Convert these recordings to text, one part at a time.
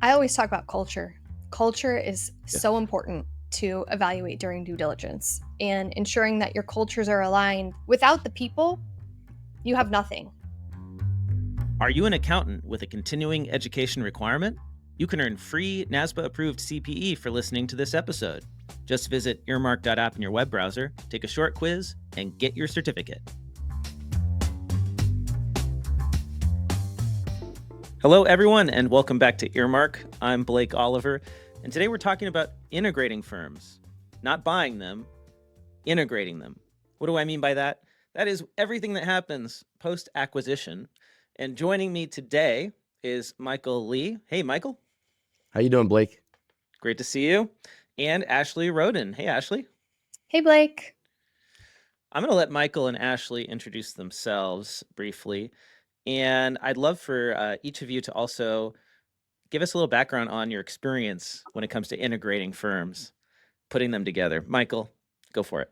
I always talk about culture. Culture is Yeah. so important to evaluate during due diligence, and ensuring that your cultures are aligned. Without the people, you have nothing. Are you an accountant with a continuing education requirement? You can earn free NASBA approved CPE for listening to this episode. Just visit earmark.app in your web browser, take a short quiz, and get your certificate. Hello, everyone, and welcome back to Earmark. I'm Blake Oliver, and today we're talking about integrating firms, not buying them, integrating them. What do I mean by that? That is everything that happens post-acquisition. And joining me today is Michael Lee. Hey, Michael. How you doing, Blake? Great to see you. And Ashley Rhoden. Hey, Ashley. Hey, Blake. I'm going to let Michael and Ashley introduce themselves briefly. And I'd love for each of you to also give us a little background on your experience when it comes to integrating firms, putting them together. Michael, go for it.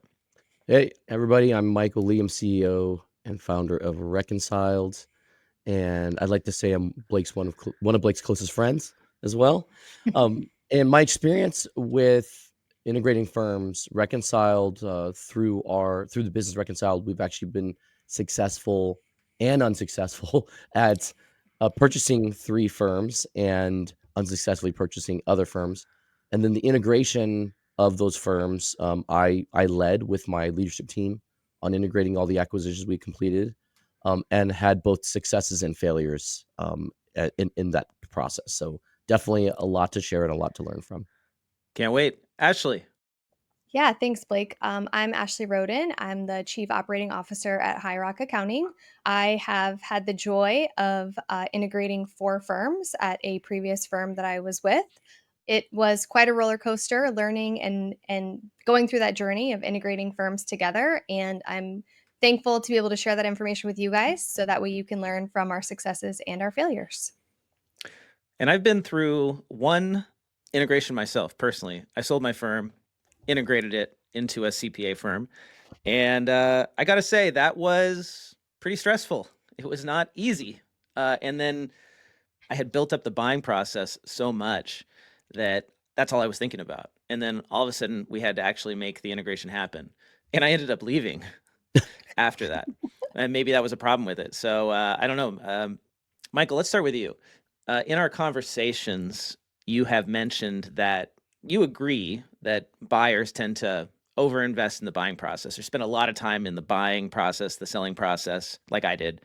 Hey, everybody. I'm Michael Lee. I'm CEO and founder of Reconciled, and I'd like to say I'm Blake's one of Blake's closest friends as well. And my experience with integrating firms, Reconciled through the business Reconciled, we've actually been successful and unsuccessful at purchasing 3 firms and unsuccessfully purchasing other firms, and then the integration of those firms. I led with my leadership team on integrating all the acquisitions we completed, and had both successes and failures in that process. So definitely a lot to share and a lot to learn from. Can't wait. Ashley. Yeah, thanks, Blake. I'm Ashley Rhoden. I'm the Chief Operating Officer at High Rock Accounting. I have had the joy of integrating 4 firms at a previous firm that I was with. It was quite a roller coaster learning and going through that journey of integrating firms together. And I'm thankful to be able to share that information with you guys so that way you can learn from our successes and our failures. And I've been through one integration myself personally. I sold my firm, integrated it into a CPA firm. And I got to say, that was pretty stressful. It was not easy. And then I had built up the buying process so much that that's all I was thinking about. And then all of a sudden, we had to actually make the integration happen. And I ended up leaving after that. And maybe that was a problem with it. So I don't know. Michael, let's start with you. In our conversations, you have mentioned that you agree that buyers tend to overinvest in the buying process or spend a lot of time in the buying process, the selling process, like I did,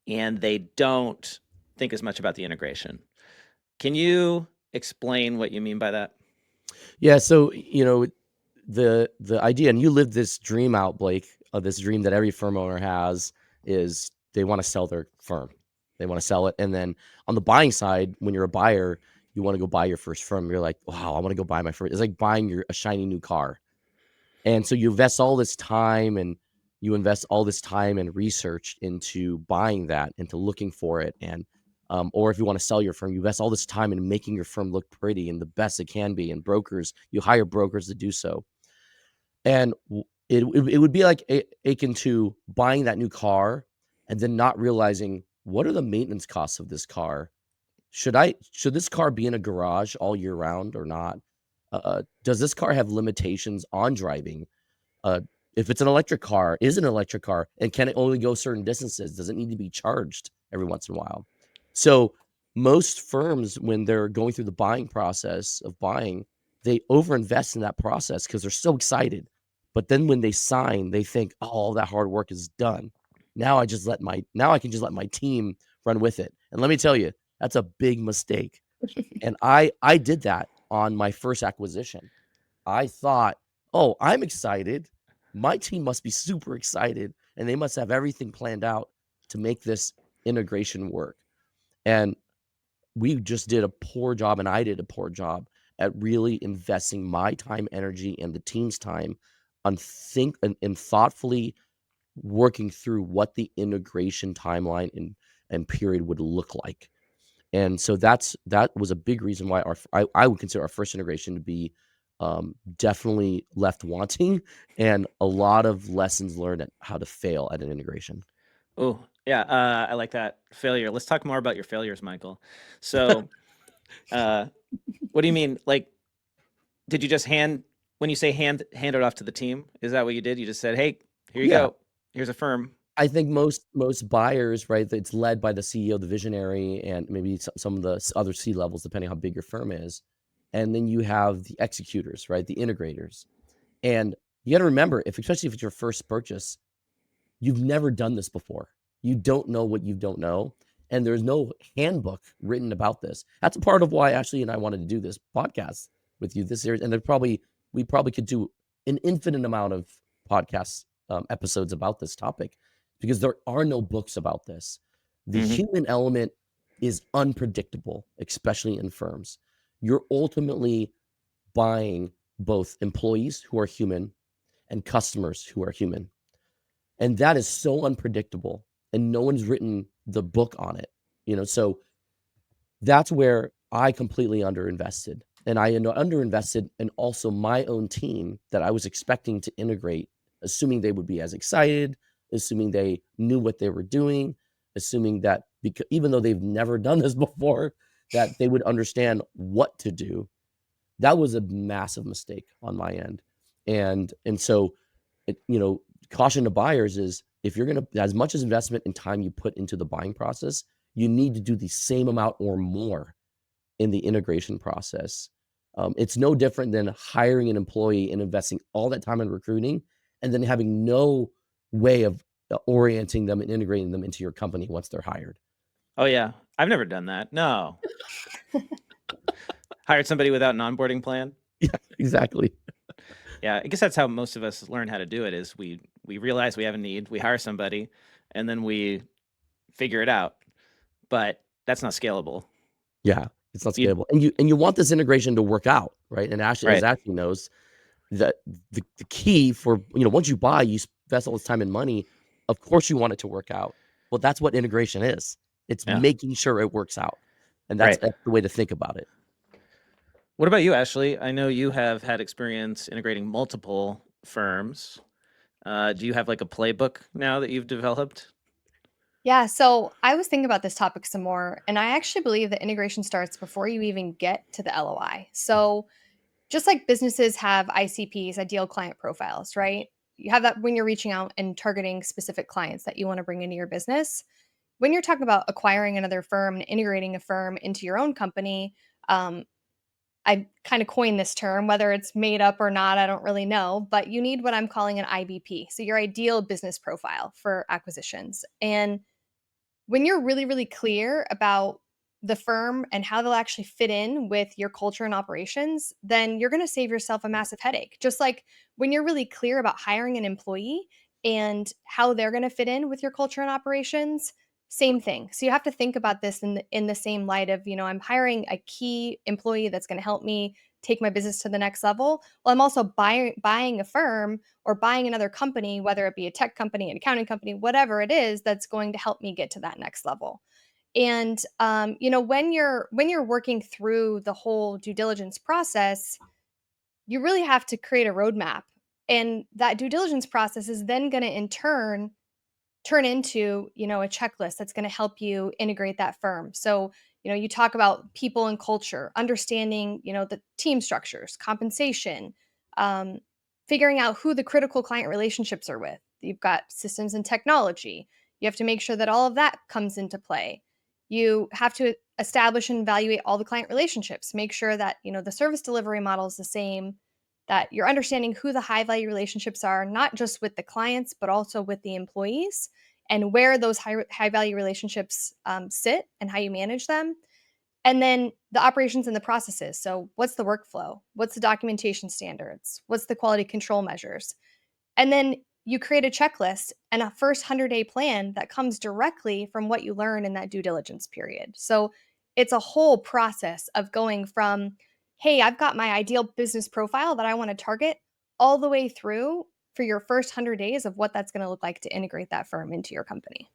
and they don't think as much about the integration. Can you explain what you mean by that? Yeah. So, the idea, and you lived this dream out, Blake, of this dream that every firm owner has, is they want to sell their firm. They want to sell it. And then on the buying side, when you're a buyer, you want to go buy your first firm. You're like, wow, I want to go buy my first. It's like buying a shiny new car. And so you invest all this time and research into buying that, into looking for it. And, or if you want to sell your firm, you invest all this time in making your firm look pretty and the best it can be. And you hire brokers to do so. And it would be like akin to buying that new car and then not realizing, what are the maintenance costs of this car? Should this car be in a garage all year round or not? Does this car have limitations on driving? If it's an electric car, is it an electric car, and can it only go certain distances? Does it need to be charged every once in a while? So most firms, when they're going through the buying process of buying, they overinvest in that process because they're so excited. But then when they sign, they think, oh, all that hard work is done. Now I can just let my team run with it. And let me tell you, that's a big mistake. And I did that on my first acquisition. I thought, oh, I'm excited. My team must be super excited, and they must have everything planned out to make this integration work. And we just did a poor job, and I did a poor job at really investing my time, energy, and the team's time on and thoughtfully working through what the integration timeline and period would look like. And so that was a big reason why I would consider our first integration to be definitely left wanting, and a lot of lessons learned at how to fail at an integration. Oh, yeah. I like that. Failure. Let's talk more about your failures, Michael. So Uh, what do you mean? Like, did you just when you say hand it off to the team? Is that what you did? You just said, "Hey, here you Yeah. go. Here's a firm." I think most buyers, right, it's led by the CEO, the visionary, and maybe some of the other C levels, depending how big your firm is. And then you have the executors, right, the integrators. And you got to remember, especially if it's your first purchase, you've never done this before. You don't know what you don't know. And there's no handbook written about this. That's a part of why Ashley and I wanted to do this podcast with you this series. And we probably could do an infinite amount of podcast episodes about this topic because there are no books about this. The Mm-hmm. human element is unpredictable, especially in firms. You're ultimately buying both employees who are human and customers who are human. And that is so unpredictable. And no one's written the book on it. So that's where I completely underinvested. And I underinvested in also my own team that I was expecting to integrate, assuming they would be as excited, assuming they knew what they were doing, assuming that even though they've never done this before, that they would understand what to do. That was a massive mistake on my end. And so caution to buyers is if you're going to, as much as investment and time you put into the buying process, you need to do the same amount or more in the integration process. It's no different than hiring an employee and investing all that time in recruiting and then having no way of orienting them and integrating them into your company once they're hired. Oh yeah, I've never done that. No. Hired somebody without an onboarding plan. Yeah, exactly. Yeah, I guess that's how most of us learn how to do it. Is we realize we have a need, we hire somebody, and then we figure it out. But that's not scalable. Yeah, it's not You scalable, and you want this integration to work out, right? And Ashley, as right? Ashley knows, that the key for once you buy, you invest all this time and money. Of course, you want it to work out. Well, that's what integration is. It's Yeah, making sure it works out, and that's right. the way to think about it. What about you, Ashley? I know you have had experience integrating multiple firms. Do you have like a playbook now that you've developed? Yeah, so I was thinking about this topic some more, and I actually believe that integration starts before you even get to the LOI. So, just like businesses have ICPs, ideal client profiles, right? You have that when you're reaching out and targeting specific clients that you want to bring into your business. When you're talking about acquiring another firm and integrating a firm into your own company, um, I kind of coined this term, whether it's made up or not, I don't really know, but you need what I'm calling an IBP. So, your ideal business profile for acquisitions. And when you're really, really clear about the firm and how they'll actually fit in with your culture and operations, then you're going to save yourself a massive headache. Just like when you're really clear about hiring an employee and how they're going to fit in with your culture and operations, same thing. So you have to think about this in the same light of, I'm hiring a key employee that's going to help me take my business to the next level. Well, I'm also buying a firm or buying another company, whether it be a tech company, an accounting company, whatever it is that's going to help me get to that next level. And when you're working through the whole due diligence process, you really have to create a roadmap. And that due diligence process is then going to in turn into, a checklist that's going to help you integrate that firm. So, you talk about people and culture, understanding, the team structures, compensation, um, figuring out who the critical client relationships are with. You've got systems and technology. You have to make sure that all of that comes into play. You have to establish and evaluate all the client relationships, make sure that, the service delivery model is the same, that you're understanding who the high value relationships are, not just with the clients, but also with the employees, and where those high value relationships sit and how you manage them. And then the operations and the processes. So, what's the workflow? What's the documentation standards? What's the quality control measures? And then you create a checklist and a first 100-day plan that comes directly from what you learn in that due diligence period. So it's a whole process of going from, hey, I've got my ideal business profile that I want to target, all the way through for your first 100 days of what that's going to look like to integrate that firm into your company.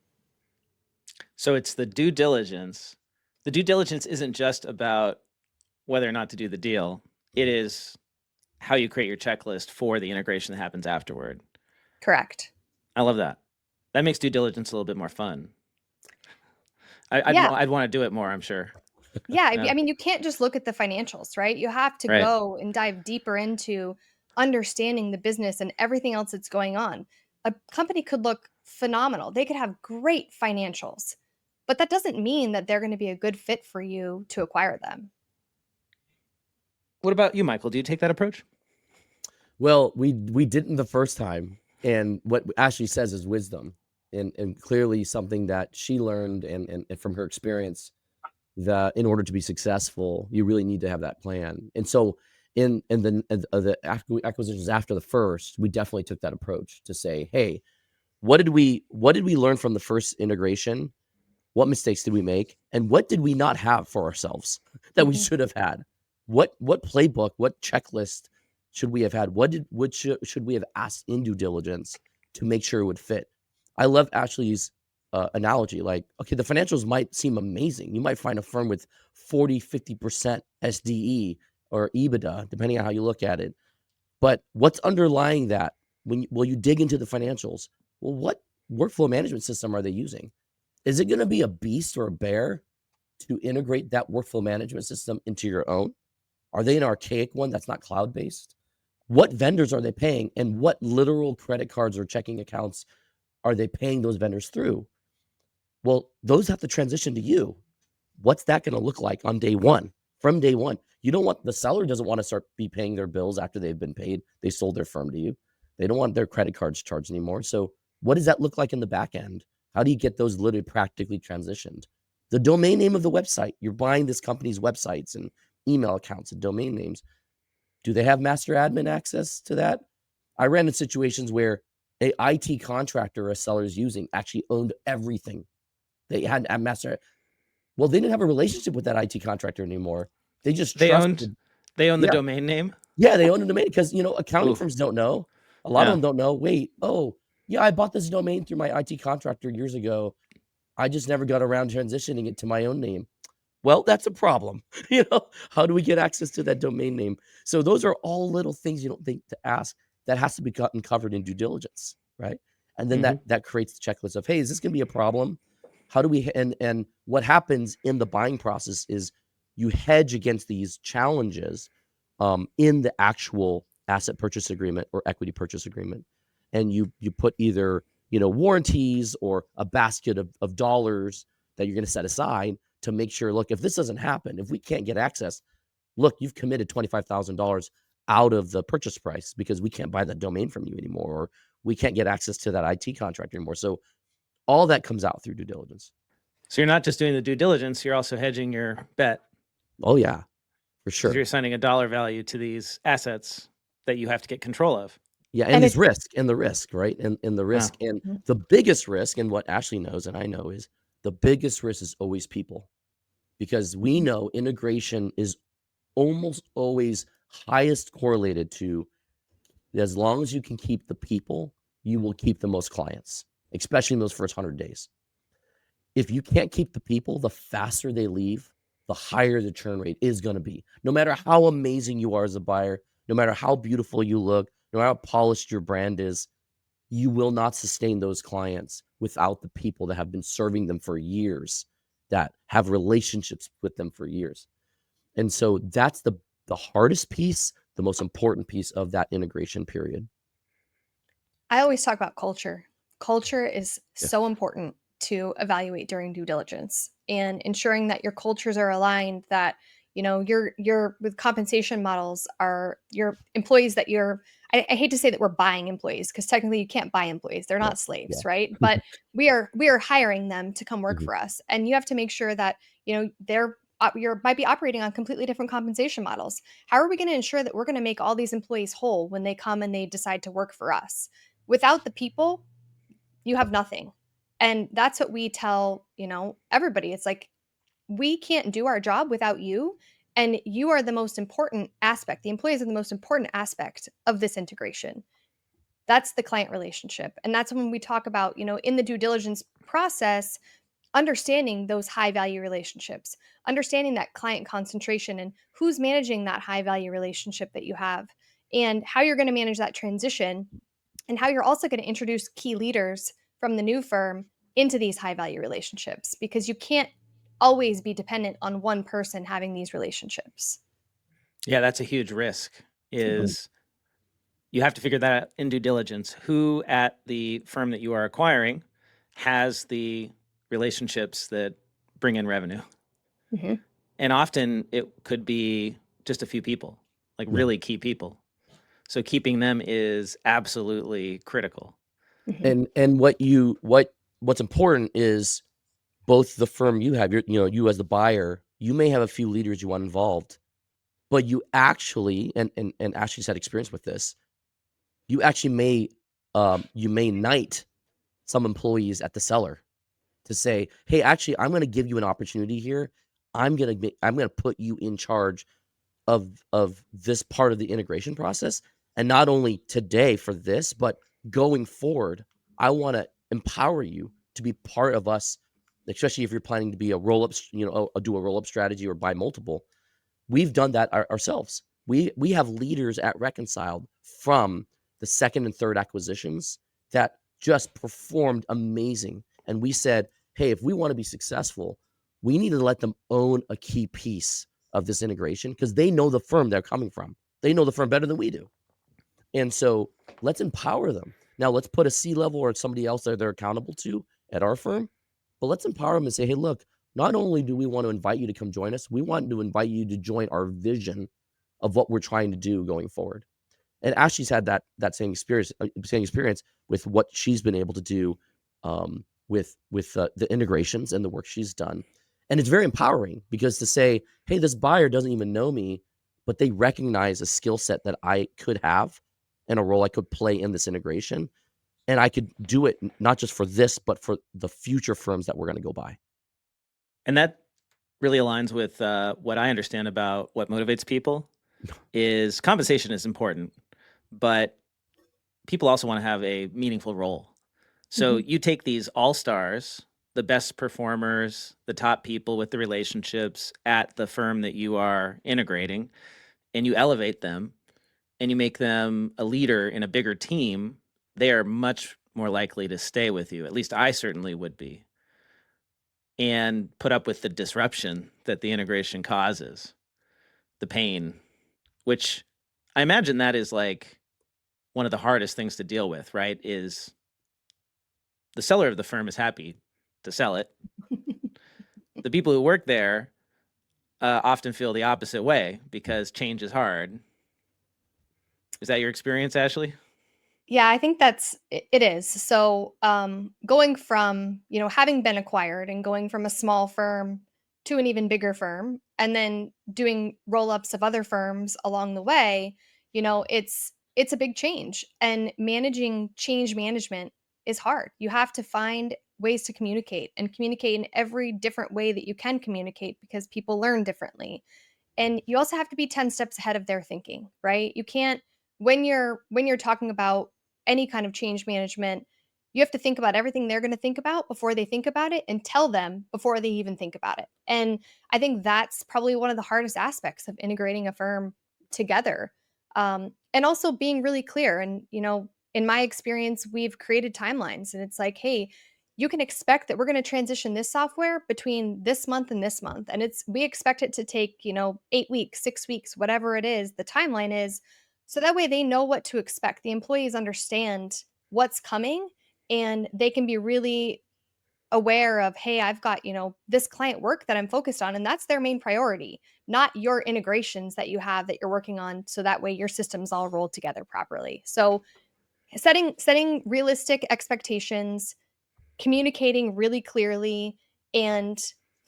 So it's the due diligence. The due diligence isn't just about whether or not to do the deal. It is how you create your checklist for the integration that happens afterward. Correct. I love that. That makes due diligence a little bit more fun. I'd Yeah. I'd want to do it more, I'm sure. Yeah, Yeah. I mean, you can't just look at the financials, right? You have to Right. go and dive deeper into understanding the business and everything else that's going on. A company could look phenomenal. They could have great financials, but that doesn't mean that they're going to be a good fit for you to acquire them. What about you, Michael? Do you take that approach? Well, we didn't the first time, and what Ashley says is wisdom, and clearly something that she learned and from her experience that in order to be successful, you really need to have that plan. And so in the acquisitions after the first, we definitely took that approach to say, hey, what did we learn from the first integration? What mistakes did we make? And what did we not have for ourselves that we Mhm. should have had? What playbook, what checklist should we have had? What should we have asked in due diligence to make sure it would fit? I love Ashley's analogy. Like, okay, the financials might seem amazing. You might find a firm with 40, 50% SDE or EBITDA, depending on how you look at it. But what's underlying that you dig into the financials? Well, what workflow management system are they using? Is it going to be a beast or a bear to integrate that workflow management system into your own? Are they an archaic one that's not cloud based? What vendors are they paying? And what literal credit cards or checking accounts are they paying those vendors through? Well, those have to transition to you. What's that going to look like on day one? From day one, you don't want the seller doesn't want to start be paying their bills after they've been paid. They sold their firm to you. They don't want their credit cards charged anymore. So, what does that look like in the back end? How do you get those literally practically transitioned? The domain name of the website. You're buying this company's websites and email accounts and domain names. Do they have master admin access to that? I ran in situations where a IT contractor a seller is using actually owned everything. They had a master. Well, they didn't have a relationship with that IT contractor anymore. They just They owned trusted. they own the Yeah. domain name. Yeah, they owned a domain because, accounting Ooh. firms don't know. A lot of Yeah. them don't know. Wait, oh, yeah, I bought this domain through my IT contractor years ago. I just never got around transitioning it to my own name. Well, that's a problem. How do we get access to that domain name? So those are all little things you don't think to ask that has to be gotten covered in due diligence, right? And then Hmm. that creates the checklist of, hey, is this going to be a problem? How do we and what happens in the buying process is you hedge against these challenges in the actual asset purchase agreement or equity purchase agreement, and you put either warranties or a basket of dollars that you're going to set aside to make sure, look, if this doesn't happen, if we can't get access, look, you've committed $25,000 out of the purchase price because we can't buy that domain from you anymore, or we can't get access to that IT contract anymore. So all that comes out through due diligence. So you're not just doing the due diligence, you're also hedging your bet Oh yeah, for because you're sure. assigning a dollar value to these assets that you have to get control of. Yeah, and And this it's risk and the risk, right? And the Yeah. risk and Mhm. the biggest risk, and what Ashley knows and I know is the biggest risk is always people, because we know integration is almost always highest correlated to, as long as you can keep the people, you will keep the most clients, especially in those first 100 days. If you can't keep the people, the faster they leave, the higher the churn rate is going to be. No matter how amazing you are as a buyer, no matter how beautiful you look, no matter how polished your brand is, you will not sustain those clients without the people that have been serving them for years, that have relationships with them for years. And so that's the hardest piece, the most important piece of that integration period. I always talk about culture. Culture is Yeah. so important to evaluate during due diligence and ensuring that your cultures are aligned, that your with compensation models are your employees that you're I hate to say that we're buying employees because technically you can't buy employees. They're Right. not Yeah. slaves, right? But we are hiring them to come work Mhm. for us. And you have to make sure that, they're you might be operating on completely different compensation models. How are we going to ensure that we're going to make all these employees whole when they come and they decide to work for us? Without the people, you have nothing. And that's what we tell, everybody. It's like we can't do our job without you, and you are the most important aspect. The employees are the most important aspect of this integration. That's the client relationship. And that's when we talk about, in the due diligence process, understanding those high value relationships, understanding that client concentration and who's managing that high value relationship that you have, and how you're going to manage that transition, and how you're also going to introduce key leaders from the new firm into these high value relationships, because you can't always be dependent on one person having these relationships. Yeah, that's a huge risk. Mhm. Is you have to figure that out in due diligence. Who at the firm that you are acquiring has the relationships that bring in revenue? Mhm. And often it could be just a few people, like Yeah. really key people. So keeping them is absolutely critical. Mhm. And what's important is both the firm you have, you as the buyer, you may have a few leaders you want involved, but you actually, and Ashley's had experience with this, you actually may knight some employees at the seller to say, hey, actually, I'm going to give you an opportunity here. I'm going to put you in charge of this part of the integration process. And not only today for this, but going forward, I want to empower you to be part of us, especially if you're planning to be a roll up, do a roll up strategy or buy multiple. We've done that ourselves. We have leaders at Reconciled from the second and third acquisitions that just performed amazing. And we said, hey, if we want to be successful, we need to let them own a key piece of this integration because they know the firm they're coming from. They know the firm better than we do. And so let's empower them. Now let's put a C level or somebody else that they're accountable to at our firm, but let's empower them and say, hey, look, not only do we want to invite you to come join us, we want to invite you to join our vision of what we're trying to do going forward. And Ashley's had that same experience with what she's been able to do with the integrations and the work she's done. And it's very empowering because to say, hey, this buyer doesn't even know me, but they recognize a skill set that I could have and a role I could play in this integration. And I could do it not just for this, but for the future firms that we're going to go by. And that really aligns with what I understand about what motivates people is compensation is important, but people also want to have a meaningful role. So Mhm. you take these all-stars, the best performers, the top people with the relationships at the firm that you are integrating, and you elevate them and you make them a leader in a bigger team, they are much more likely to stay with you. At least I certainly would be. And put up with the disruption that the integration causes, the pain, which I imagine that is like one of the hardest things to deal with, right? Is the seller of the firm is happy to sell it. The people who work there often feel the opposite way because change is hard. Is that your experience, Ashley? Yeah, I think it is. So, going from, having been acquired and going from a small firm to an even bigger firm, and then doing roll-ups of other firms along the way, it's a big change. And managing change management is hard. You have to find ways to communicate and communicate in every different way that you can communicate because people learn differently. And you also have to be 10 steps ahead of their thinking, right? You can't when you're talking about any kind of change management, you have to think about everything they're going to think about before they think about it and tell them before they even think about it. And I think that's probably one of the hardest aspects of integrating a firm together. And also being really clear. And, in my experience, we've created timelines and it's like, hey, you can expect that we're going to transition this software between this month and this month. And we expect it to take, 8 weeks, 6 weeks, whatever it is, the timeline is. So that way they know what to expect. The employees understand what's coming and they can be really aware of, hey, I've got, this client work that I'm focused on. And that's their main priority, not your integrations that you have that you're working on. So that way your systems all roll together properly. So setting realistic expectations, communicating really clearly, and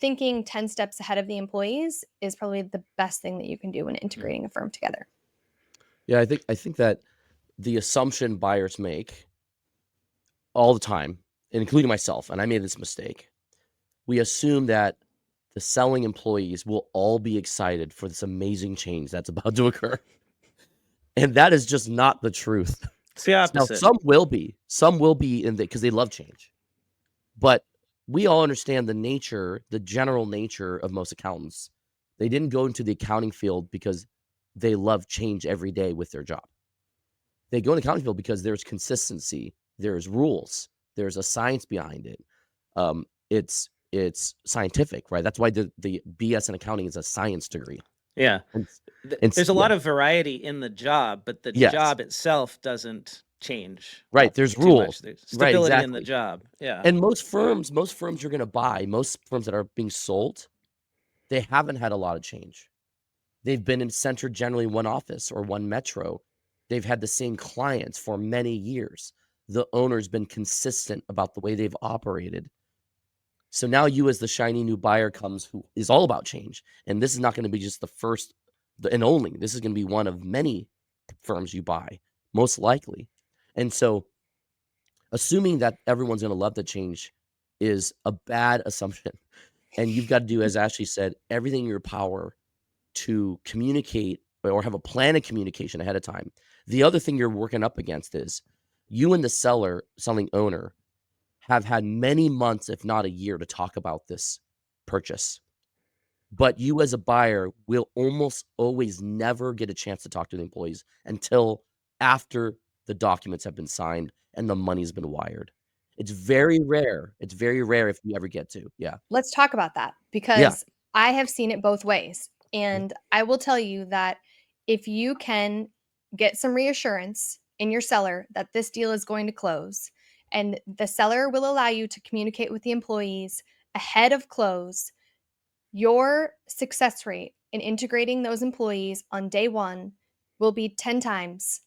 thinking 10 steps ahead of the employees is probably the best thing that you can do when Mm. integrating a firm together. Yeah, I think that the assumption buyers make all the time, including myself, and I made this mistake. We assume that the selling employees will all be excited for this amazing change that's about to occur. And that is just not the truth. It's the Now, opposite. some will be in the because they love change. But we all understand the general nature of most accountants. They didn't go into the accounting field because they love change every day with their job. They go in the accounting field because there's consistency, there's rules, there's a science behind it. It's it's scientific, right? That's why the BS in accounting is a science degree. Yeah. And, There's a yeah, lot of variety in the job, but the yes, job itself doesn't change right. There's too much. rules, There's right? stability in the Exactly. job. Yeah. And most firms you're going to buy, most firms that are being sold, they haven't had a lot of change. They've been centered generally in one office or one metro. They've had the same clients for many years. The owner's been consistent about the way they've operated. So now you, as the shiny new buyer, comes who is all about change. And this is not going to be just the first and only. This is going to be one of many firms you buy, most likely. And so assuming that everyone's going to love the change is a bad assumption. And you've got to do, as Ashley said, everything in your power to communicate or have a plan of communication ahead of time. The other thing you're working up against is you and the selling owner, have had many months, if not a year, to talk about this purchase. But you as a buyer will almost always never get a chance to talk to the employees until after the documents have been signed and the money's been wired. It's very rare. It's very rare if you ever get to. Yeah. Let's talk about that Yeah. because I have seen it both ways. And I will tell you that if you can get some reassurance in your seller that this deal is going to close, and the seller will allow you to communicate with the employees ahead of close, your success rate in integrating those employees on day one will be 10 times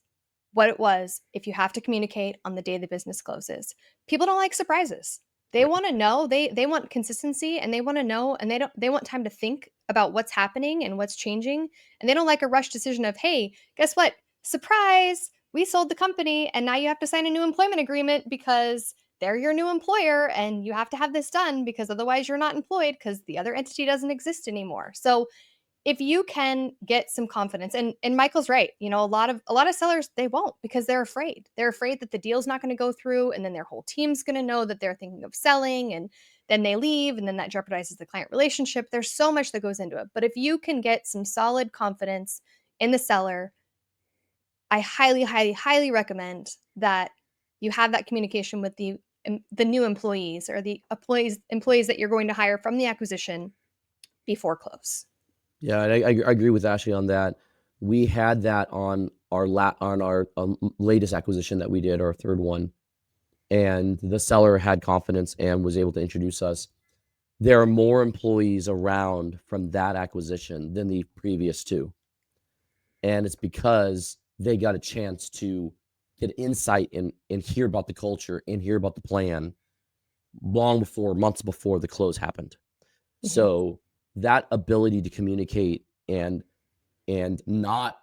what it was if you have to communicate on the day the business closes. People don't like surprises. They Right. want to know, they want consistency, and they want to know, and they want time to think about what's happening and what's changing, and they don't like a rush decision of, "Hey, guess what? Surprise, we sold the company and now you have to sign a new employment agreement because they're your new employer and you have to have this done because otherwise you're not employed because the other entity doesn't exist anymore." So if you can get some confidence, and Michael's right, a lot of sellers, they won't, because they're afraid that the deal's not going to go through, and then their whole team's going to know that they're thinking of selling, and then they leave, and then that jeopardizes the client relationship. There's so much that goes into it, but if you can get some solid confidence in the seller, I highly, highly, highly recommend that you have that communication with the new employees, or the employees that you're going to hire from the acquisition before close. Yeah, I agree with Ashley on that. We had that on our latest acquisition that we did, our third one, and the seller had confidence and was able to introduce us. There are more employees around from that acquisition than the previous two, and it's because they got a chance to get insight and hear about the culture and hear about the plan months before the close happened. Mhm. So that ability to communicate and not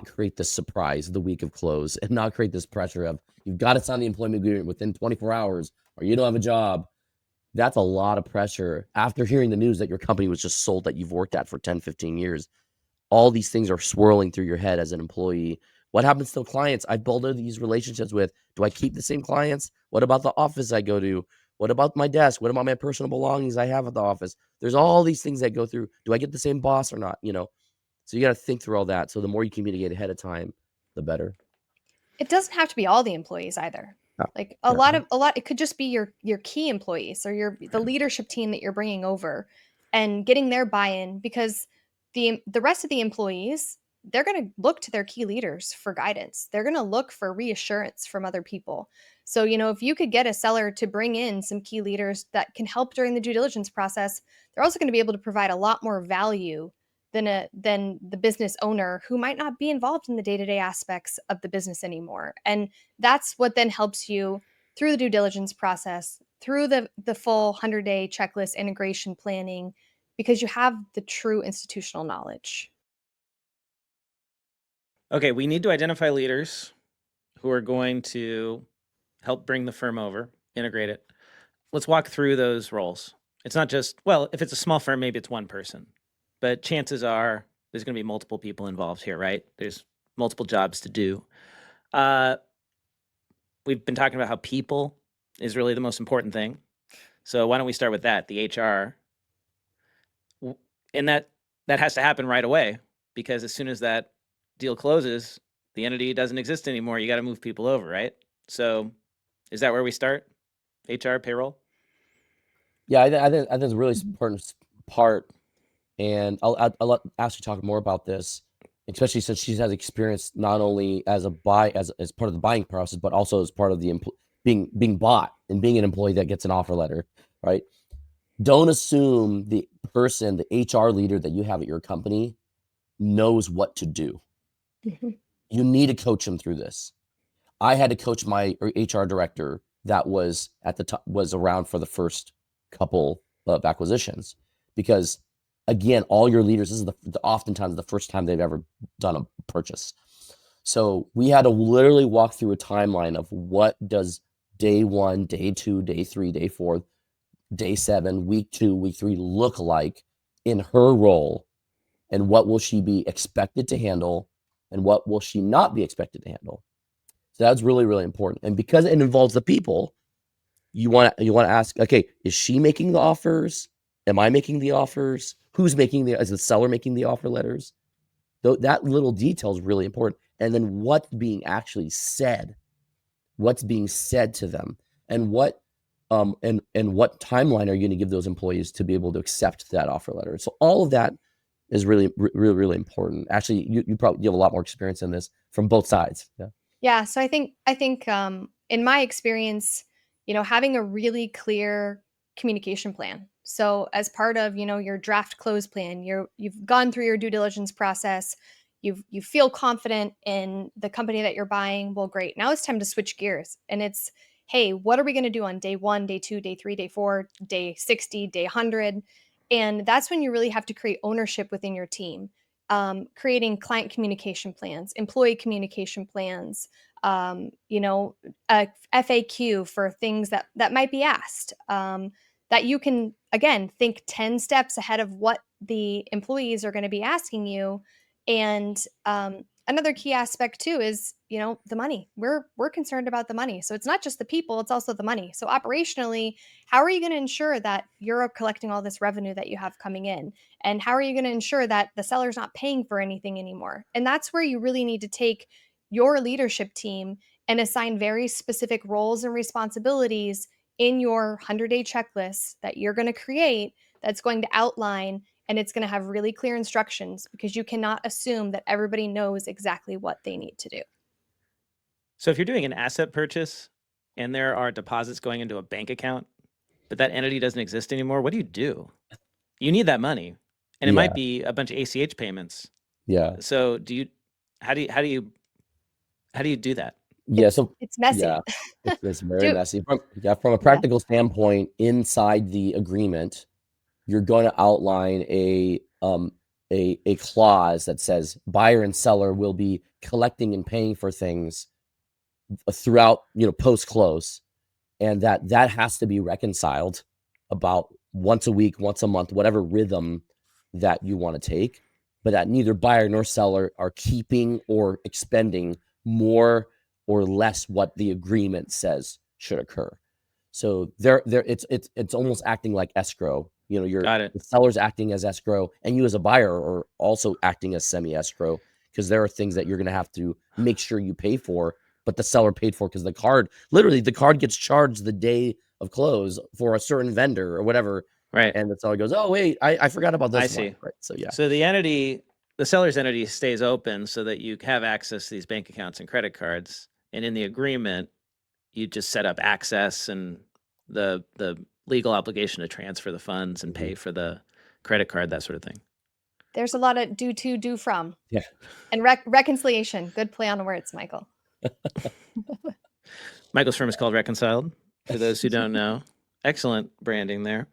create this surprise the week of close and not create this pressure of you've got to sign the employment agreement within 24 hours or you don't have a job. That's a lot of pressure after hearing the news that your company was just sold that you've worked at for 10, 15 years. All these things are swirling through your head as an employee. What happens to the clients I build these relationships with? Do I keep the same clients? What about the office I go to? What about my desk? What about my personal belongings I have at the office? There's all these things that go through. Do I get the same boss or not? So you got to think through all that. So the more you communicate ahead of time, the better. It doesn't have to be all the employees either. Yeah. Like Yeah. a lot, it could just be your key employees, or the leadership team that you're bringing over, and getting their buy-in, because the rest of the employees, they're going to look to their key leaders for guidance. They're going to look for reassurance from other people. So, if you could get a seller to bring in some key leaders that can help during the due diligence process, they're also going to be able to provide a lot more value than the business owner, who might not be involved in the day-to-day aspects of the business anymore. And that's what then helps you through the due diligence process, through the full 100-day checklist integration planning, because you have the true institutional knowledge. Okay, we need to identify leaders who are going to help bring the firm over, integrate it. Let's walk through those roles. It's not just, well, if it's a small firm, maybe it's one person, but chances are there's going to be multiple people involved here, right? There's multiple jobs to do. We've been talking about how people is really the most important thing. So why don't we start with that, the HR? And that has to happen right away, because as soon as that deal closes, the entity doesn't exist anymore. You got to move people over, right? So is that where we start? HR, payroll? Yeah, I think it's a really important part, and I'll let Ashley talk more about this, especially since she has experience not only as a as part of the buying process, but also as part of the being bought and being an employee that gets an offer letter, right? Don't assume the person, the HR leader that you have at your company knows what to do. Mhm. You need to coach them through this. I had to coach my HR director that was at the top was around for the first couple of acquisitions, because again, all your leaders, this is oftentimes the first time they've ever done a purchase. So we had to literally walk through a timeline of what does day 1, day 2, day 3, day 4, day 7, week 2, week 3 look like in her role, and what will she be expected to handle and what will she not be expected to handle. So that's really, really important. And because it involves the people, you want to ask, okay, is she making the offers? Am I making the offers? Is the seller making the offer letters? That little detail is really important. And then what's being said to them, and what timeline are you going to give those employees to be able to accept that offer letter? So all of that is really, really, really important. Actually, you have a lot more experience in this from both sides. Yeah. Yeah, so I think in my experience, having a really clear communication plan. So as part of, your draft close plan, you've gone through your due diligence process, you feel confident in the company that you're buying. Well, great. Now it's time to switch gears. And it's, hey, what are we going to do on day 1, day 2, day 3, day 4, day 60, day 100? And that's when you really have to create ownership within your team. Creating client communication plans, employee communication plans, um, you know, a FAQ for things that might be asked. That you can again think 10 steps ahead of what the employees are going to be asking you. And another key aspect too is the money. We're concerned about the money, so it's not just the people; it's also the money. So operationally, how are you going to ensure that you're collecting all this revenue that you have coming in? And how are you going to ensure that the seller's not paying for anything anymore? And that's where you really need to take your leadership team and assign very specific roles and responsibilities in your 100-day checklist that you're going to create, that's going to outline, and it's going to have really clear instructions, because you cannot assume that everybody knows exactly what they need to do. So if you're doing an asset purchase and there are deposits going into a bank account, but that entity doesn't exist anymore, what do you do? You need that money, and it might Yeah. be a bunch of ACH payments. Yeah. So how do you do that? Yeah. It's So it's yeah, messy. it's very Do messy. From a Yeah. practical standpoint, inside the agreement, you're going to outline a clause that says buyer and seller will be collecting and paying for things throughout, post close, and that has to be reconciled about once a week, once a month, whatever rhythm that you want to take, but that neither buyer nor seller are keeping or expending more or less what the agreement says should occur. So it's almost acting like escrow. Got it. The seller's acting as escrow, and you as a buyer are also acting as semi escrow, because there are things that you're going to have to make sure you pay for, but the seller paid for, because the card gets charged the day of close for a certain vendor or whatever, Right. and the seller goes, "Oh wait, I forgot about I this one." see. Right. So yeah, So the seller's entity stays open so that you have access to these bank accounts and credit cards. And in the agreement, you just set up access and the legal obligation to transfer the funds and hmm pay for the credit card, that sort of thing. There's a lot of do to, do from, yeah, and reconciliation. Good play on words, Michael. Michael's firm is called Reconciled, for those who don't know. Excellent branding there.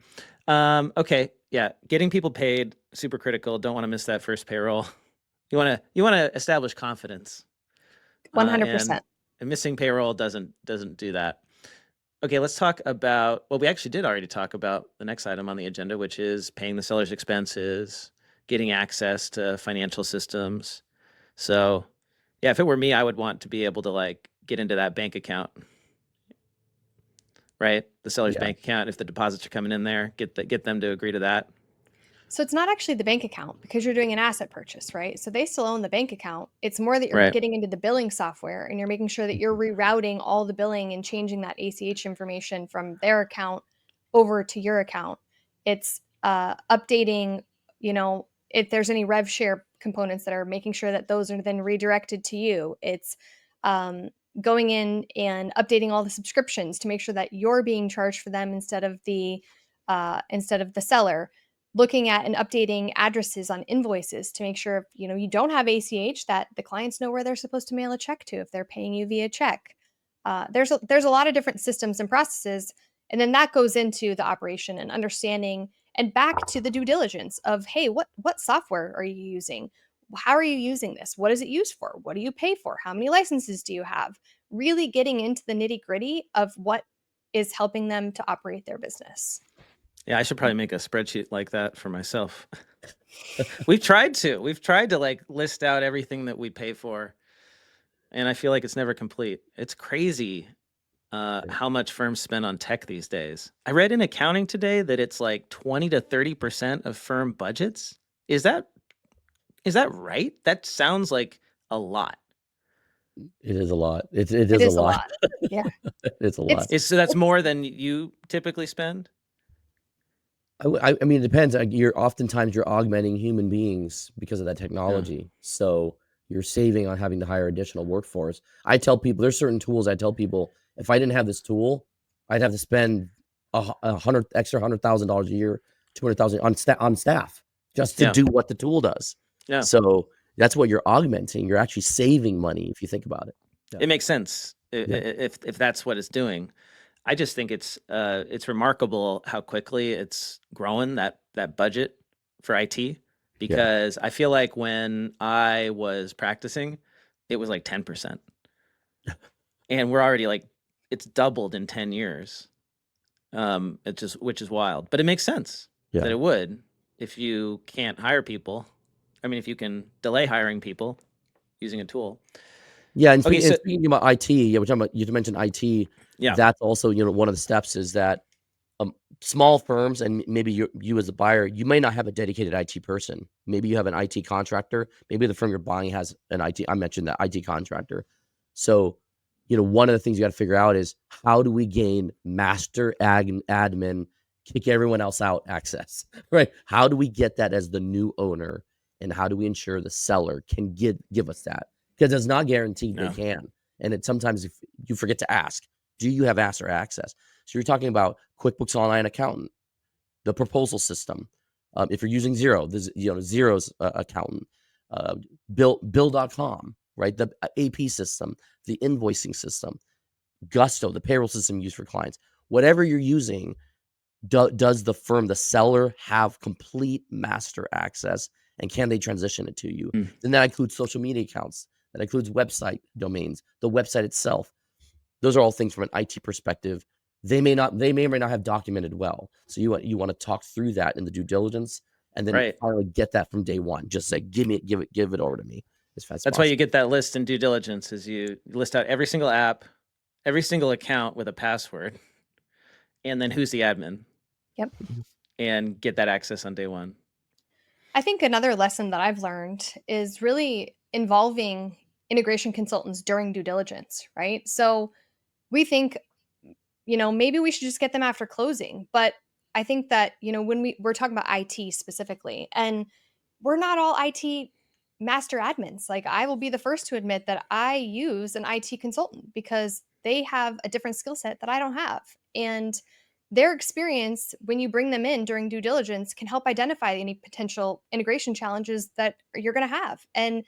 Okay, yeah, getting people paid, super critical. Don't want to miss that first payroll. You want to establish confidence, and 100%. missing payroll doesn't do that. Okay, let's talk about. Well, we actually did already talk about the next item on the agenda, which is paying the seller's expenses, getting access to financial systems. So, yeah, if it were me, I would want to be able to like get into that bank account, right? The seller's yeah, bank account. If the deposits are coming in there, get them to agree to that. So it's not actually the bank account, because you're doing an asset purchase, right? So they still own the bank account. It's more that you're Right. getting into the billing software and you're making sure that you're rerouting all the billing and changing that ACH information from their account over to your account. It's updating, if there's any rev share components that are making sure that those are then redirected to you. It's um, going in and updating all the subscriptions to make sure that you're being charged for them instead of the seller. Looking at and updating addresses on invoices to make sure if you don't have ACH, that the clients know where they're supposed to mail a check to if they're paying you via check. There's a lot of different systems and processes, and then that goes into the operation and understanding and back to the due diligence of, hey, what software are you using? How are you using this? What is it used for? What do you pay for? How many licenses do you have? Really getting into the nitty gritty of what is helping them to operate their business. Yeah, I should probably make a spreadsheet like that for myself. We've tried to like list out everything that we pay for, and I feel like it's never complete. It's crazy how much firms spend on tech these days. I read in accounting today that it's like 20 to 30% of firm budgets. Is that right? That sounds like a lot. It is a lot. It It is a is a lot. lot. Yeah. It's a lot. It's So that's more than you typically spend? I mean, it depends. Oftentimes you're augmenting human beings because of that technology. So you're saving on having to hire additional workforce. I tell people there's certain tools. I tell people if I didn't have this tool, I'd have to spend $100,000 a year, 200,000 on staff just to do what the tool does. Yeah. So that's what you're augmenting. You're actually saving money if you think about it. Yeah. It makes sense if that's what it's doing. I just think it's remarkable how quickly it's growing that budget for IT, because I feel like when I was practicing, it was like 10%. And we're already like, it's doubled in 10 years. Which is wild, but it makes sense that it would if you can't hire people. I mean, if you can delay hiring people using a tool. Yeah, and speaking about IT, you mentioned IT. Yeah, that's also one of the steps is that small firms, and maybe you as a buyer, you may not have a dedicated IT person. Maybe you have an IT contractor. Maybe the firm you're buying has an IT. I mentioned that IT contractor. So, one of the things you got to figure out is how do we gain master admin, kick everyone else out access, right? How do we get that as the new owner, and how do we ensure the seller can give us that? Because it's not guaranteed they can, and sometimes if you forget to ask, do you have master access? So you're talking about QuickBooks Online Accountant, the proposal system. If you're using Xero, Xero's accountant, Bill.com, right? The AP system, the invoicing system, Gusto, the payroll system used for clients. Whatever you're using, does the firm, the seller, have complete master access, and can they transition it to you? Then that includes social media accounts. That includes website domains, the website itself. Those are all things from an IT perspective. They may or may not have documented well. So you want to talk through that in the due diligence, and then finally get that from day one. Just say, give it over to me as fast as that's possible. why you get that list in due diligence, is you list out every single app, every single account with a password, and then who's the admin. Yep. And get that access on day one. I think another lesson that I've learned is really involving integration consultants during due diligence, right? So we think, maybe we should just get them after closing. But I think that, when we're talking about IT specifically, and we're not all IT master admins. Like, I will be the first to admit that I use an IT consultant because they have a different skill set that I don't have. And their experience, when you bring them in during due diligence, can help identify any potential integration challenges that you're going to have. And,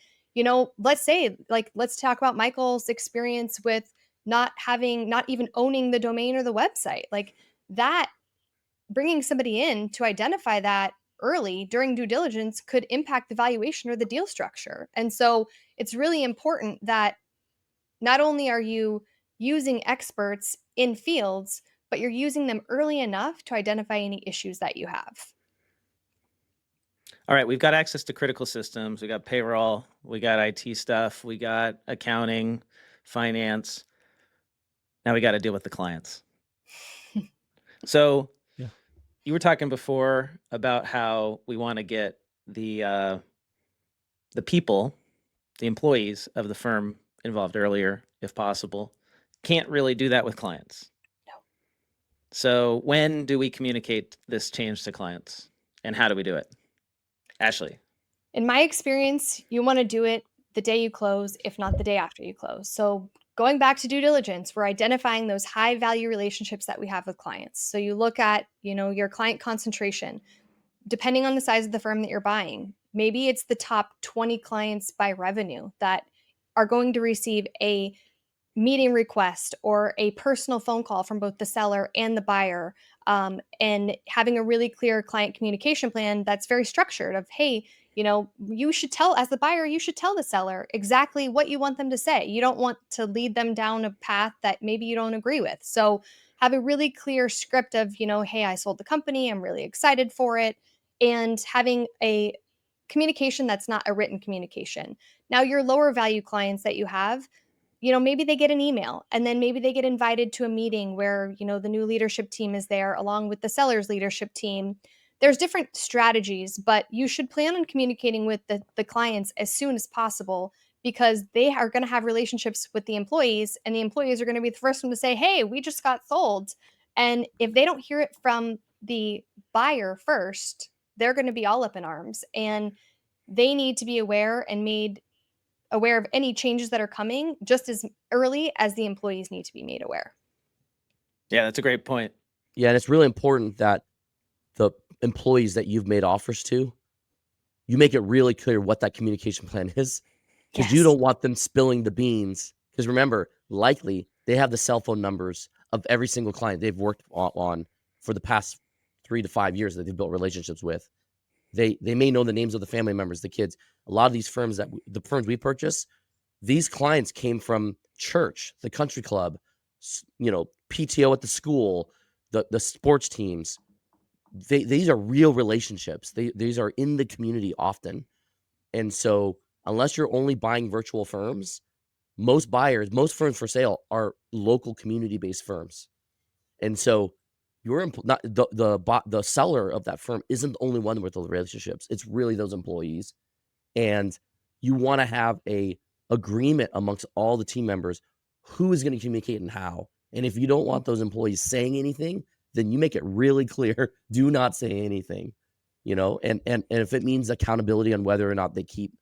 let's talk about Michael's experience with not even owning the domain or the website. Like that, bringing somebody in to identify that early during due diligence could impact the valuation or the deal structure. And so it's really important that not only are you using experts in fields, but you're using them early enough to identify any issues that you have. All right, we've got access to critical systems. We got payroll, we got IT stuff, we got accounting, finance. Now we got to deal with the clients. So you were talking before about how we want to get the people, the employees of the firm involved earlier, if possible. Can't really do that with clients. No. So when do we communicate this change to clients, and how do we do it? Ashley. In my experience, you want to do it the day you close, if not the day after you close. So, going back to due diligence, we're identifying those high value relationships that we have with clients. So, you look at, your client concentration, depending on the size of the firm that you're buying. Maybe it's the top 20 clients by revenue that are going to receive a meeting request or a personal phone call from both the seller and the buyer, and having a really clear client communication plan that's very structured of, hey, you should tell, as the buyer, you should tell the seller exactly what you want them to say. You don't want to lead them down a path that maybe you don't agree with. So have a really clear script of, hey, I sold the company, I'm really excited for it, and having a communication that's not a written communication. Now, your lower value clients that you have, maybe they get an email and then maybe they get invited to a meeting where, the new leadership team is there along with the seller's leadership team. There's different strategies, but you should plan on communicating with the clients as soon as possible, because they are going to have relationships with the employees, and the employees are going to be the first one to say, hey, we just got sold. And if they don't hear it from the buyer first, they're going to be all up in arms, and they need to be aware and made aware of any changes that are coming just as early as the employees need to be made aware. Yeah, that's a great point. Yeah, and it's really important that the employees that you've made offers to, you make it really clear what that communication plan is, because you Yes. don't want them spilling the beans. Because remember, likely they have the cell phone numbers of every single client they've worked on for the past 3 to 5 years that they've built relationships with. They may know the names of the family members, the kids. A lot of these firms the firms we purchase, these clients came from church, the country club, PTO at the school, the sports teams. These are real relationships. These are in the community often. And so unless you're only buying virtual firms, most firms for sale are local community-based firms. And so you're not the seller of that firm isn't the only one with those relationships. It's really those employees. And you want to have a agreement amongst all the team members who is going to communicate and how. And if you don't want those employees saying anything, then you make it really clear, do not say anything. And if it means accountability on whether or not they keep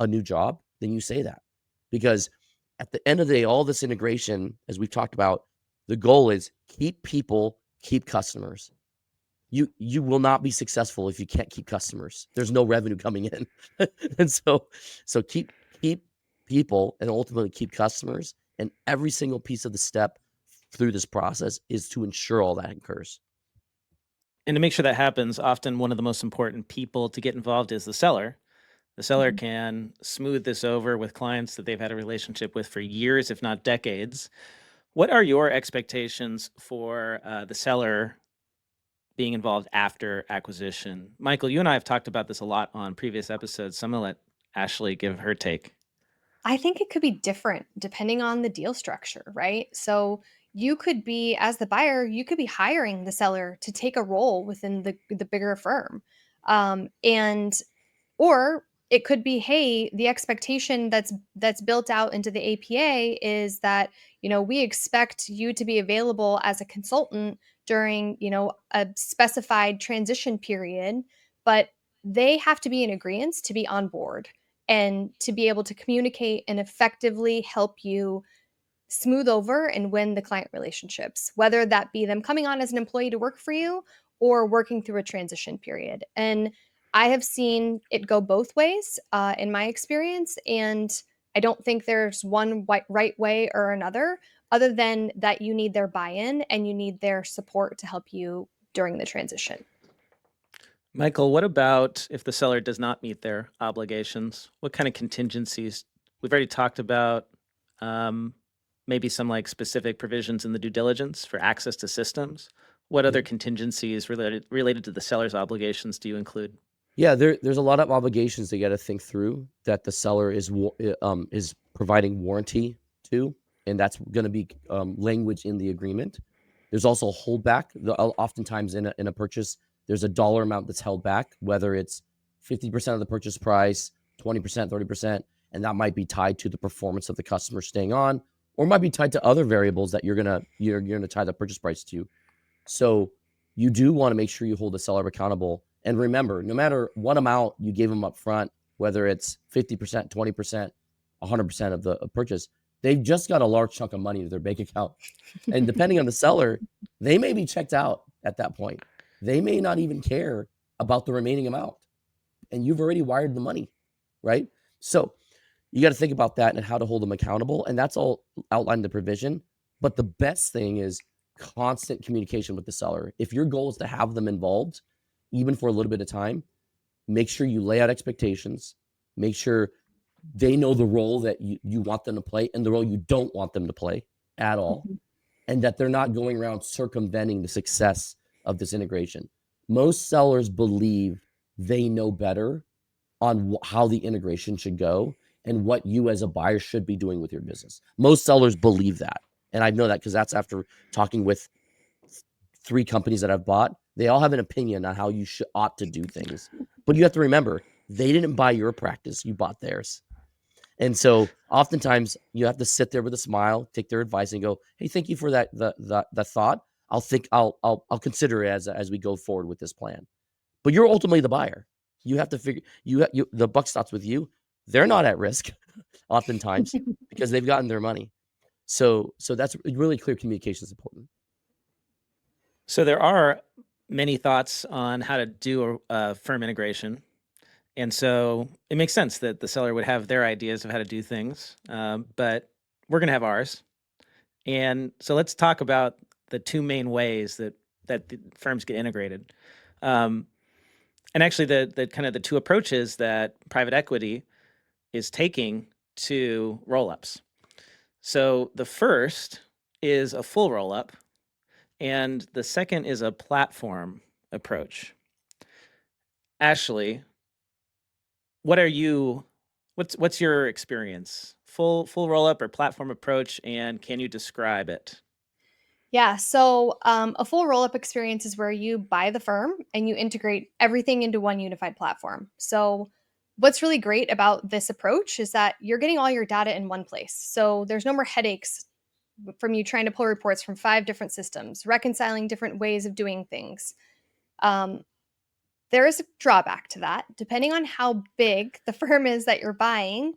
a new job, then you say that. Because at the end of the day, all this integration, as we've talked about, the goal is keep people, keep customers. You will not be successful if you can't keep customers. There's no revenue coming in. And so keep people and ultimately keep customers. And every single piece of the step through this process is to ensure all that occurs. And to make sure that happens, often one of the most important people to get involved is the seller. The seller Mhm. can smooth this over with clients that they've had a relationship with for years, if not decades. What are your expectations for the seller being involved after acquisition? Michael, you and I have talked about this a lot on previous episodes, so I'm going to let Ashley give her take. I think it could be different depending on the deal structure, right? So you could be, as the buyer, you could be hiring the seller to take a role within the bigger firm, and or it could be, hey, the expectation that's built out into the APA is that, we expect you to be available as a consultant during, a specified transition period, but they have to be in agreement to be on board and to be able to communicate and effectively help you smooth over and win the client relationships, whether that be them coming on as an employee to work for you or working through a transition period. And I have seen it go both ways in my experience. And I don't think there's one right way or another, other than that you need their buy in and you need their support to help you during the transition. Michael, what about if the seller does not meet their obligations? What kind of contingencies? We've already talked about um, maybe some like specific provisions in the due diligence for access to systems. What other Yeah. contingencies related to the seller's obligations do you include? Yeah, there's a lot of obligations they got to think through that the seller is providing warranty to, and that's going to be language in the agreement. There's also a holdback. Oftentimes in a purchase, there's a dollar amount that's held back, whether it's 50% of the purchase price, 20%, 30%, and that might be tied to the performance of the customer staying on, or might be tied to other variables that you're gonna tie the purchase price to. So you do want to make sure you hold the seller accountable. And remember, no matter what amount you gave them up front, whether it's 50%, 20%, 100% of the purchase, they've just got a large chunk of money in their bank account. And depending on the seller, they may be checked out at that point. They may not even care about the remaining amount. And you've already wired the money, right? So you got to think about that and how to hold them accountable. And that's all outlined in the provision. But the best thing is constant communication with the seller. If your goal is to have them involved, even for a little bit of time, make sure you lay out expectations. Make sure they know the role that you want them to play and the role you don't want them to play at all. Mhm. And that they're not going around circumventing the success of this integration. Most sellers believe they know better on how the integration should go and what you as a buyer should be doing with your business. Most sellers believe that. And I know that because that's after talking with 3 companies that I've bought. They all have an opinion on how you ought to do things. But you have to remember, they didn't buy your practice, you bought theirs. And so oftentimes you have to sit there with a smile, take their advice and go, "Hey, thank you for that thought. I'll consider it as we go forward with this plan." But you're ultimately the buyer. You have to figure the buck stops with you. They're not at risk oftentimes because they've gotten their money. So that's really clear communication is important. So there are many thoughts on how to do a firm integration. And so it makes sense that the seller would have their ideas of how to do things, but we're going to have ours. And so let's talk about the 2 main ways that the firms get integrated. Um, and actually the kind of the 2 approaches that private equity is taking to roll-ups. So the first is a full roll-up, and the second is a platform approach. Ashley, what's your experience? Full roll-up or platform approach, and can you describe it? Yeah, so a full roll up experience is where you buy the firm and you integrate everything into one unified platform. So, what's really great about this approach is that you're getting all your data in one place. So, there's no more headaches from you trying to pull reports from 5 different systems, reconciling different ways of doing things. Um, there is a drawback to that. Depending on how big the firm is that you're buying,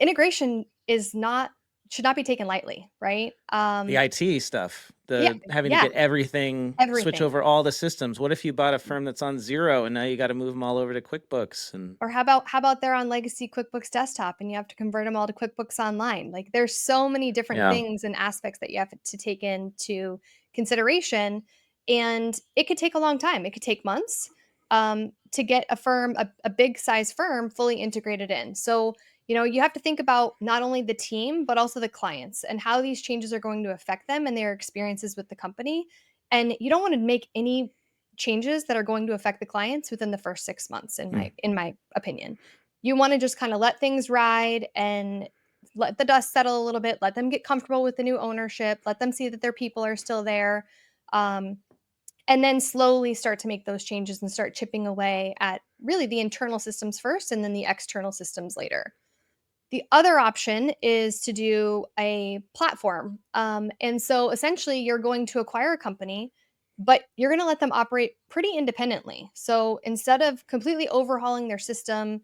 integration is not should not be taken lightly, right? The IT stuff, Yeah, the having to yeah, get everything, switch everything. over all the systems. What if you bought a firm that's on Zero and now you got to move them all over to QuickBooks? And Or how about they're on legacy QuickBooks Desktop and you have to convert them all to QuickBooks Online? Like, there's so many different yeah, things and aspects that you have to take into consideration, and it could take a long time. It could take months, to get a firm, a big size firm fully integrated in. So, you have to think about not only the team, but also the clients and how these changes are going to affect them and their experiences with the company. And you don't wanna make any changes that are going to affect the clients within the first 6 months mm, in my opinion. You wanna just kinda let things ride and let the dust settle a little bit, let them get comfortable with the new ownership, let them see that their people are still there, um, and then slowly start to make those changes and start chipping away at really the internal systems first and then the external systems later. The other option is to do a platform. And so essentially, you're going to acquire a company, but you're going to let them operate pretty independently. So instead of completely overhauling their system,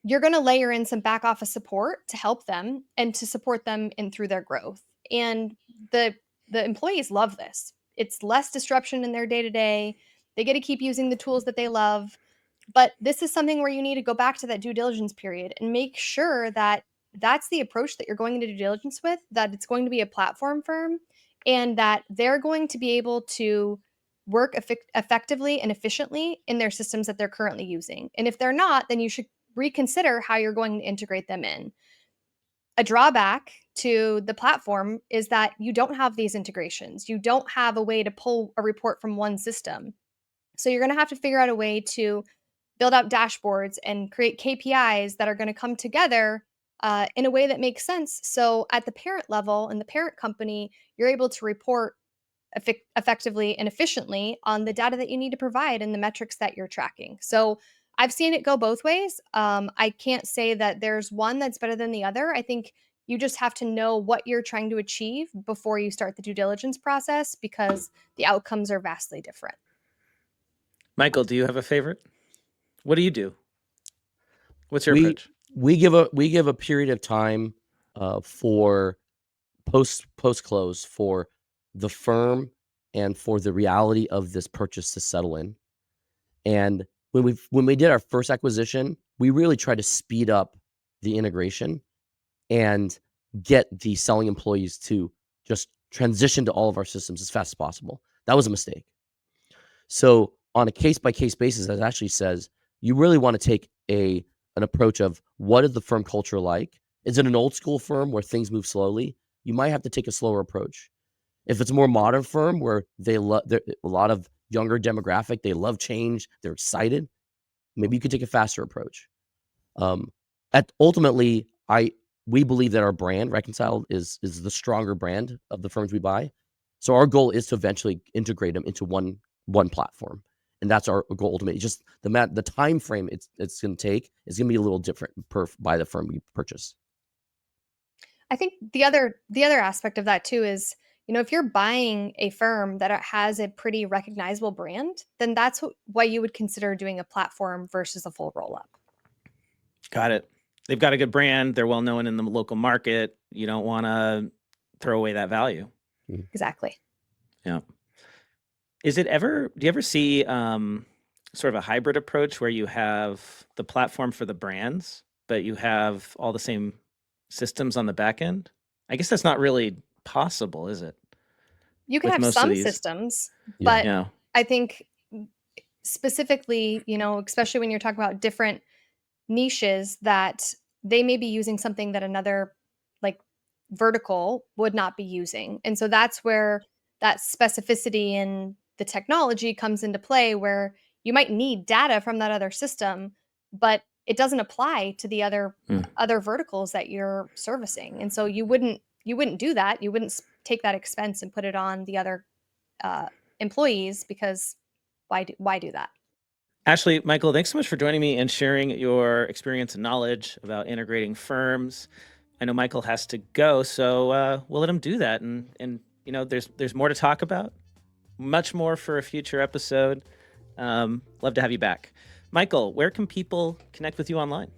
you're going to layer in some back office support to help them and to support them in through their growth. And the the employees love this. It's less disruption in their day to day. They get to keep using the tools that they love, but this is something where you need to go back to that due diligence period and make sure that that's the approach that you're going into due diligence with, that it's going to be a platform firm and that they're going to be able to work effectively and efficiently in their systems that they're currently using. And if they're not, then you should reconsider how you're going to integrate them in. A drawback to the platform is that you don't have these integrations. You don't have a way to pull a report from one system. So you're going to have to figure out a way to build out dashboards and create KPIs that are going to come together in a way that makes sense. So at the parent level and the parent company, you're able to report effectively and efficiently on the data that you need to provide and the metrics that you're tracking. So I've seen it go both ways. I can't say that there's one that's better than the other. I think You just have to know what you're trying to achieve before you start the due diligence process, because the outcomes are vastly different. Michael, do you have a favorite? What do you do? What's your We approach? we give a period of time for post close for the firm and for the reality of this purchase to settle in. And when we did our first acquisition, we really tried to speed up the integration and get the selling employees to just transition to all of our systems as fast as possible. That was a mistake. So on a case by case basis, as Ashley says, you really want to take an approach of what is the firm culture like? Is it an old school firm where things move slowly? You might have to take a slower approach. If it's a more modern firm where a lot of younger demographic, they love change, they're excited, maybe you could take a faster approach. Ultimately, we believe that our brand, Reconciled, is the stronger brand of the firms we buy. So our goal is to eventually integrate them into one platform, and that's our goal ultimately. Just the time frame it's going to take is going to be a little different by the firm we purchase. I think the other aspect of that too is, if you're buying a firm that has a pretty recognizable brand, then that's why you would consider doing a platform versus a full roll-up. Got it. They've got a good brand. They're well known in the local market. You don't want to throw away that value. Exactly. Yeah. Do you ever see sort of a hybrid approach where you have the platform for the brands, but you have all the same systems on the back end? I guess that's not really possible, is it? You can With have most of some these. systems, Yeah. but Yeah. I think specifically, especially when you're talking about different niches, that they may be using something that another like vertical would not be using. And so that's where that specificity in the technology comes into play, where you might need data from that other system, but it doesn't apply to the Mm. other verticals that you're servicing. And so you wouldn't do that. You wouldn't take that expense and put it on the other employees, because why do that? Ashley, Michael, thanks so much for joining me and sharing your experience and knowledge about integrating firms. I know Michael has to go, so we'll let him do that. And there's more to talk about, much more for a future episode. Love to have you back. Michael, where can people connect with you online?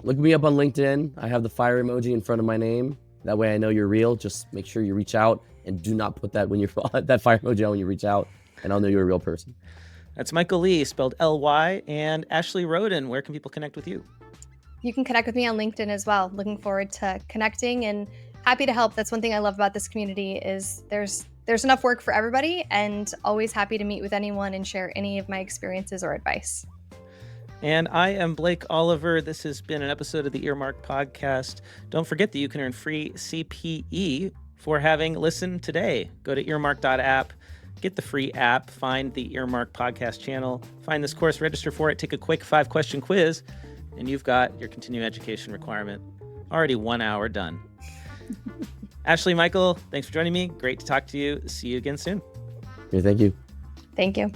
Look me up on LinkedIn. I have the fire emoji in front of my name. That way I know you're real. Just make sure you reach out, and do not put that that fire emoji on when you reach out, and I'll know you're a real person. That's Michael Lee, spelled Ly, and Ashley Rhoden. Where can people connect with you? You can connect with me on LinkedIn as well. Looking forward to connecting and happy to help. That's one thing I love about this community is there's enough work for everybody, and always happy to meet with anyone and share any of my experiences or advice. And I am Blake Oliver. This has been an episode of the Earmark Podcast. Don't forget that you can earn free CPE for having listened today. Go to earmark.app, get the free app, find the Earmark Podcast channel, find this course, register for it, take a quick 5-question quiz, and you've got your continuing education requirement already 1 hour done. Ashley, Michael, thanks for joining me. Great to talk to you. See you again soon. Yeah, thank you. Thank you.